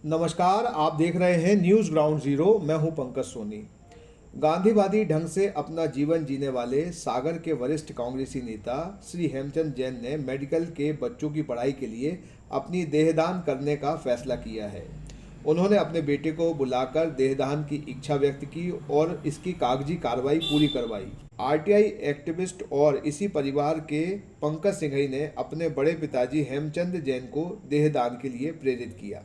नमस्कार, आप देख रहे हैं न्यूज़ ग्राउंड जीरो। मैं हूं पंकज सोनी। गांधीवादी ढंग से अपना जीवन जीने वाले सागर के वरिष्ठ कांग्रेसी नेता श्री हेमचंद जैन ने मेडिकल के बच्चों की पढ़ाई के लिए अपनी देहदान करने का फैसला किया है। उन्होंने अपने बेटे को बुलाकर देहदान की इच्छा व्यक्त की और इसकी कागजी कार्रवाई पूरी करवाई। आरटीआई एक्टिविस्ट और इसी परिवार के पंकज सिंघई ने अपने बड़े पिताजी हेमचंद जैन को देहदान के लिए प्रेरित किया।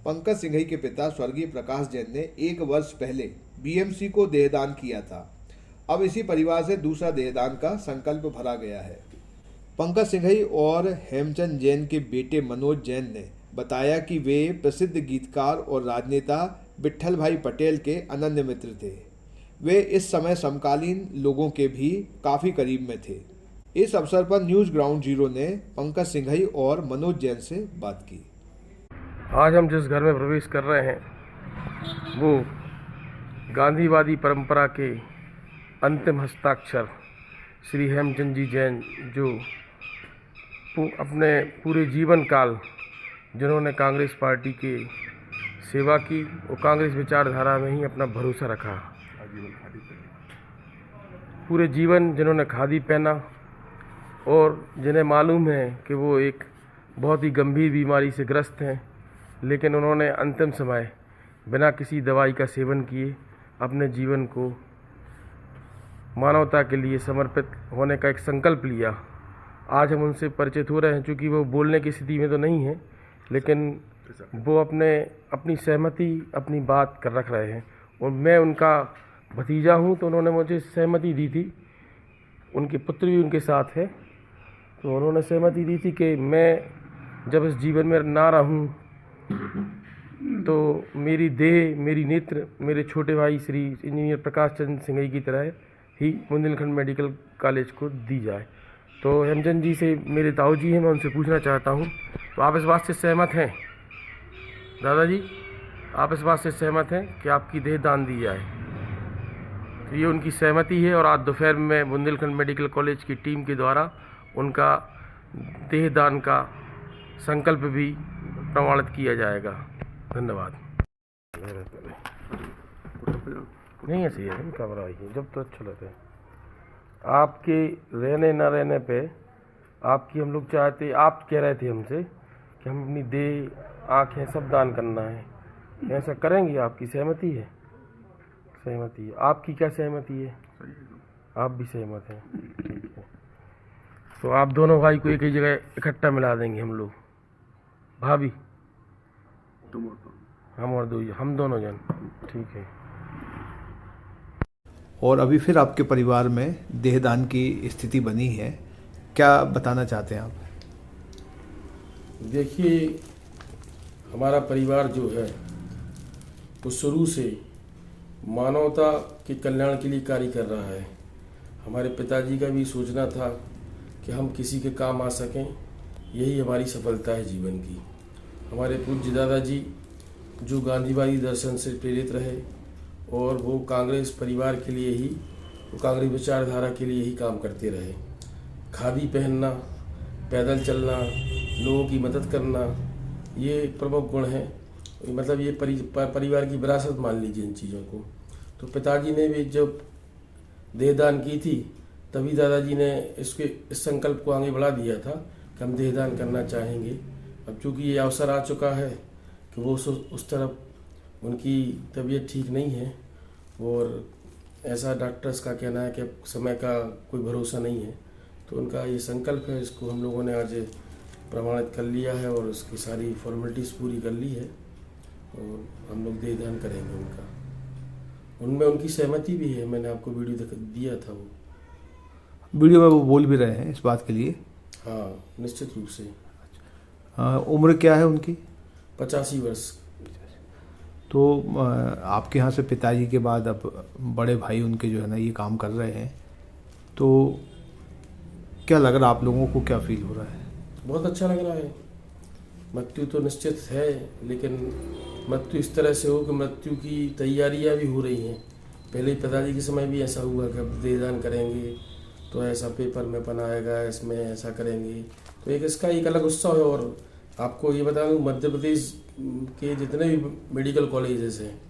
पंकज सिंघई के पिता स्वर्गीय प्रकाश जैन ने 1 वर्ष पहले बीएमसी को देहदान किया था। अब इसी परिवार से दूसरा देहदान का संकल्प भरा गया है। पंकज सिंघई और हेमचंद जैन के बेटे मनोज जैन ने बताया कि वे प्रसिद्ध गीतकार और राजनेता विट्ठल भाई पटेल के अनन्य मित्र थे। वे इस समय समकालीन लोगों के भी काफ़ी करीब में थे। इस अवसर पर न्यूज़ ग्राउंड जीरो ने पंकज सिंघई और मनोज जैन से बात की। आज हम जिस घर में प्रवेश कर रहे हैं वो गांधीवादी परंपरा के अंतिम हस्ताक्षर श्री हेमचंद जी जैन, जो अपने पूरे जीवन काल जिन्होंने कांग्रेस पार्टी के सेवा की और कांग्रेस विचारधारा में ही अपना भरोसा रखा, पूरे जीवन जिन्होंने खादी पहना और जिन्हें मालूम है कि वो एक बहुत ही गंभीर बीमारी से ग्रस्त हैं, लेकिन उन्होंने अंतिम समय बिना किसी दवाई का सेवन किए अपने जीवन को मानवता के लिए समर्पित होने का एक संकल्प लिया। आज हम उनसे परिचित हो रहे हैं। चूँकि वो बोलने की स्थिति में तो नहीं है, लेकिन वो अपनी सहमति, अपनी बात कर रख रहे हैं। और मैं उनका भतीजा हूँ, तो उन्होंने मुझे सहमति दी थी। उनके पुत्र भी उनके साथ है, तो उन्होंने सहमति दी थी कि मैं जब इस जीवन में ना रहूँ तो मेरी देह, मेरी नेत्र मेरे छोटे भाई श्री इंजीनियर प्रकाश चंद्र सिंघई की तरह ही बुंदेलखंड मेडिकल कॉलेज को दी जाए। तो हेमचंद जी से मेरे ताऊ जी हैं, मैं उनसे पूछना चाहता हूँ, तो आप इस बात से सहमत हैं? दादाजी, आप इस बात से सहमत हैं कि आपकी देह दान दी जाए? तो ये उनकी सहमति है और आज दोपहर में बुंदेलखंड मेडिकल कॉलेज की टीम के द्वारा उनका देह दान का संकल्प भी प्रमाणित किया जाएगा। धन्यवाद। नहीं ऐसे ही है, घबराइए, जब तो अच्छा लगता है। आपके रहने न रहने पे आपकी हम लोग चाहते, आप कह रहे थे हमसे कि हम अपनी देह, आँखें सब दान करना है, ऐसा करेंगे? आपकी सहमति है? सहमति है। आपकी क्या सहमति है? आप भी सहमत हैं? ठीक है, तो आप दोनों भाई को एक ही जगह इकट्ठा मिला देंगे हम लोग। भाभी, हम दोनों जन, ठीक है। और अभी फिर आपके परिवार में देहदान की स्थिति बनी है, क्या बताना चाहते हैं आप? देखिए, हमारा परिवार जो है वो शुरू से मानवता के कल्याण के लिए कार्य कर रहा है। हमारे पिताजी का भी सोचना था कि हम किसी के काम आ सकें, यही हमारी सफलता है जीवन की। हमारे पूज्य दादाजी जो गांधीवादी दर्शन से प्रेरित रहे और वो कांग्रेस परिवार के लिए ही, वो कांग्रेस विचारधारा के लिए ही काम करते रहे। खादी पहनना, पैदल चलना, लोगों की मदद करना, ये प्रमुख गुण हैं। मतलब ये परिवार की विरासत मान लीजिए इन चीज़ों को। तो पिताजी ने भी जब देहदान की थी, तभी दादाजी ने इस संकल्प को आगे बढ़ा दिया था कि हम देहदान करना चाहेंगे। अब चूँकि ये अवसर आ चुका है कि वो उस तरफ, उनकी तबीयत ठीक नहीं है और ऐसा डॉक्टर्स का कहना है कि अब समय का कोई भरोसा नहीं है, तो उनका ये संकल्प है, इसको हम लोगों ने आज प्रमाणित कर लिया है और उसकी सारी फॉर्मेलिटीज़ पूरी कर ली है और हम लोग देहदान करेंगे उनका। उनमें उनकी सहमति भी है, मैंने आपको वीडियो दिया था। वो वीडियो में वो बोल भी रहे हैं इस बात के लिए? हाँ, निश्चित रूप से। उम्र क्या है उनकी? 85 वर्ष। तो आपके यहाँ से पिताजी के बाद अब बड़े भाई उनके जो है ना ये काम कर रहे हैं, तो क्या लग रहा है आप लोगों को, क्या फील हो रहा है? बहुत अच्छा लग रहा है। मृत्यु तो निश्चित है, लेकिन मृत्यु इस तरह से हो कि मृत्यु की तैयारियां भी हो रही हैं। पहले पिताजी के समय भी ऐसा हुआ कि अब देहदान करेंगे तो ऐसा पेपर में बनाएगा, इसमें ऐसा करेंगे, तो एक इसका एक अलग उत्सव है और आपको ये बता दूं, मध्य प्रदेश के जितने भी मेडिकल कॉलेजेस हैं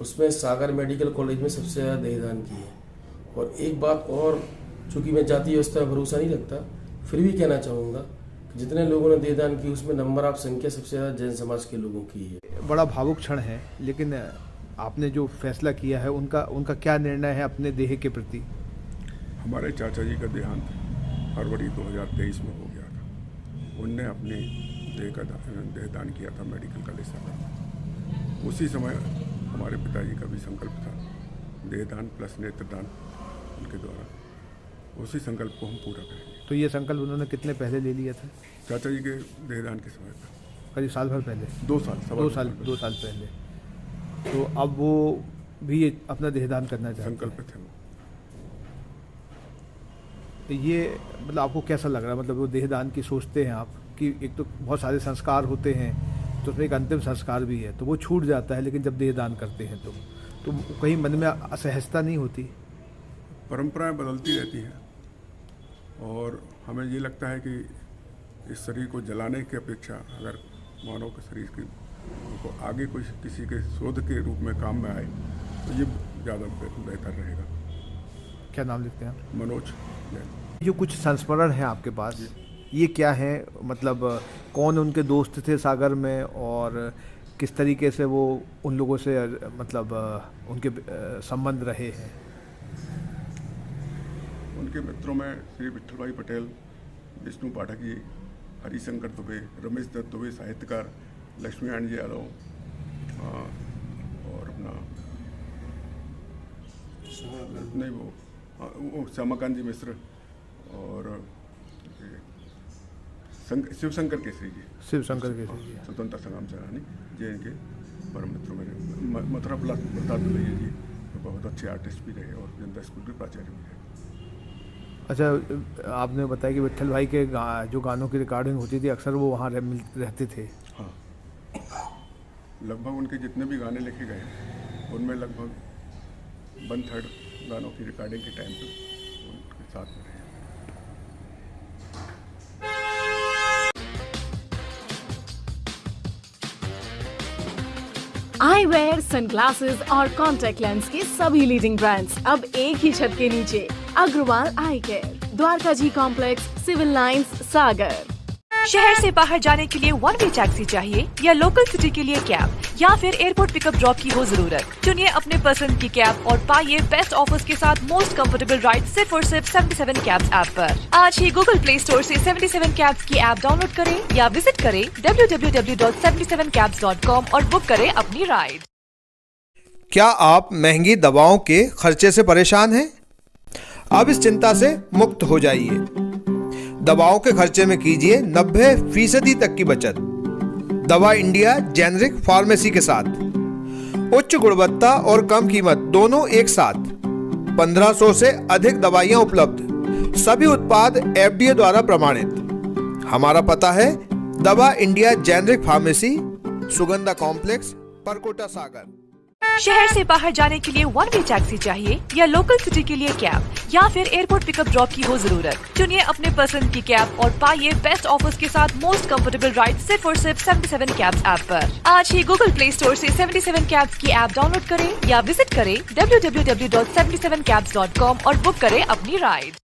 उसमें सागर मेडिकल कॉलेज में सबसे ज़्यादा देहदान की है। और एक बात और, चूँकि मैं जाति व्यवस्था पर भरोसा नहीं रखता, फिर भी कहना चाहूँगा कि जितने लोगों ने देहदान की उसमें नंबर ऑफ संख्या सबसे ज़्यादा जैन समाज के लोगों की है। बड़ा भावुक क्षण है, लेकिन आपने जो फैसला किया है उनका क्या निर्णय है अपने देह के प्रति? हमारे चाचा जी का देहांत फरवरी 2023 में हो गया था। उनने अपने देहदान किया था मेडिकल कॉलेज सागर। उसी समय हमारे पिताजी का भी संकल्प था, देहदान प्लस नेत्रदान उनके द्वारा। उसी संकल्प को हम पूरा करेंगे। तो ये संकल्प उन्होंने कितने पहले ले लिया था? चाचा जी के देहदान के समय पर करीब साल भर पहले। 2 साल 2 साल पहले। तो अब वो भी अपना देहदान करना चाहते हैं। संकल्प थे वो। तो ये मतलब आपको कैसा लग रहा है? मतलब वो देहदान की सोचते हैं आप कि एक तो बहुत सारे संस्कार होते हैं, तो उसमें एक अंतिम संस्कार भी है, तो वो छूट जाता है, लेकिन जब देहदान करते हैं तो कहीं मन में असहजता नहीं होती? परंपराएं बदलती रहती हैं और हमें ये लगता है कि इस शरीर को जलाने की अपेक्षा अगर मानव के शरीर को आगे कोई किसी के शोध के रूप में काम में आए तो ये ज़्यादा बेहतर रहेगा। क्या नाम लिखते हैं आप? मनोज। जो कुछ संस्मरण है आपके पास, ये क्या है? मतलब कौन उनके दोस्त थे सागर में और किस तरीके से वो उन लोगों से मतलब उनके संबंध रहे हैं? उनके मित्रों में श्री विठल भाई पटेल, विष्णु पाठक जी, हरिशंकर दुबे, रमेश दत्त दुबे साहित्यकार, लक्ष्मीनारायण जी यादव और अपना नहीं वो श्यामाकांत जी मिश्र और शिवशंकर केसरी जी। शिवशंकर केसरी जी स्वतंत्रता संग्राम सेनानी जे इनके परम मित्रों में। मथुरा प्रसाद दुलैया जी तो बहुत अच्छे आर्टिस्ट भी रहे और जनता स्कूल के प्राचार्य भी रहे। अच्छा, आपने बताया कि विठल भाई के जो गानों की रिकॉर्डिंग होती थी अक्सर वो वहाँ रहते थे। हाँ, लगभग उनके जितने भी गाने लिखे गए उनमें लगभग 1/3 गानों की रिकॉर्डिंग के टाइम पे उनके साथ में रहे। आईवेयर, सनग्लासेस और कॉन्टैक्ट लेंस के सभी लीडिंग ब्रांड्स अब एक ही छत के नीचे। अग्रवाल आई केयर, द्वारका जी कॉम्प्लेक्स, सिविल लाइंस, सागर। शहर से बाहर जाने के लिए 1 वे टैक्सी चाहिए या लोकल सिटी के लिए कैब या फिर एयरपोर्ट पिकअप ड्रॉप की हो जरूरत? चुनिए अपने पसंद की कैब और पाइए बेस्ट ऑफर्स के साथ मोस्ट कंफर्टेबल राइड सिर्फ और सिर्फ 77 कैब्स ऐप पर। आज ही गूगल प्ले स्टोर से 77 कैब्स की ऐप डाउनलोड करें या विजिट करें www.77cabs.com और बुक करें अपनी राइड। क्या आप महंगी दवाओं के खर्चे से परेशान हैं? अब इस चिंता से मुक्त हो जाइए। दवाओं के खर्चे में कीजिए 90% तक की बचत। दवा इंडिया जेनेरिक फार्मेसी के साथ उच्च गुणवत्ता और कम कीमत दोनों एक साथ। 1500 से अधिक दवाइयां उपलब्ध, सभी उत्पाद FDA द्वारा प्रमाणित। हमारा पता है Dava India generic pharmacy, Sugandha complex, Parkota, Sagar. शहर से बाहर जाने के लिए 1 वे टैक्सी चाहिए या लोकल सिटी के लिए कैब या फिर एयरपोर्ट पिकअप ड्रॉप की हो जरूरत? चुनिए अपने पसंद की कैब और पाइए बेस्ट ऑफर्स के साथ मोस्ट कंफर्टेबल राइड सिर्फ और सिर्फ 77 कैब्स ऐप पर। आज ही गूगल प्ले स्टोर से 77 कैब्स की ऐप डाउनलोड करें या विजिट करें www.77cabs.com और बुक करें अपनी राइड।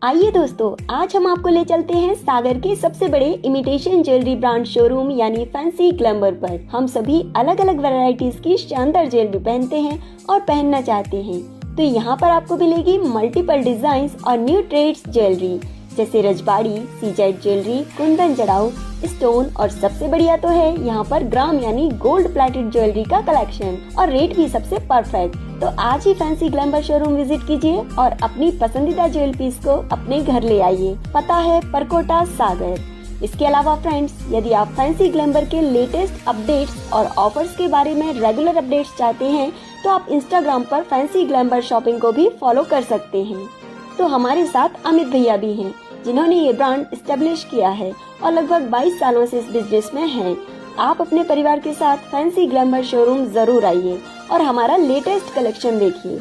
आइए दोस्तों, आज हम आपको ले चलते हैं सागर के सबसे बड़े इमिटेशन ज्वेलरी ब्रांड शोरूम यानी फैंसी ग्लैमर पर। हम सभी अलग अलग वैरायटीज की शानदार ज्वेलरी पहनते हैं और पहनना चाहते हैं, तो यहाँ पर आपको मिलेगी मल्टीपल डिजाइन और न्यू ट्रेड्स ज्वेलरी जैसे रजबाड़ी, सीजेड ज्वेलरी, कुंदन जड़ाऊ, स्टोन और सबसे बढ़िया तो है यहाँ पर ग्राम यानी गोल्ड प्लेटेड ज्वेलरी का कलेक्शन और रेट भी सबसे परफेक्ट। तो आज ही फैंसी ग्लैमर शोरूम विजिट कीजिए और अपनी पसंदीदा ज्वेलरी पीस को अपने घर ले आइए। पता है परकोटा, सागर। इसके अलावा फ्रेंड्स, यदि आप फैंसी ग्लैमर के लेटेस्ट अपडेट्स और ऑफर्स के बारे में रेगुलर अपडेट्स चाहते हैं तो आप इंस्टाग्राम पर फैंसी ग्लैमर शॉपिंग को भी फॉलो कर सकते हैं। तो हमारे साथ अमित भैया भी हैं जिन्होंने ये ब्रांड एस्टेब्लिश किया है और लगभग 22 सालों से इस बिजनेस में हैं। आप अपने परिवार के साथ फैंसी ग्लैमर शोरूम जरूर आइए और हमारा लेटेस्ट कलेक्शन देखिए।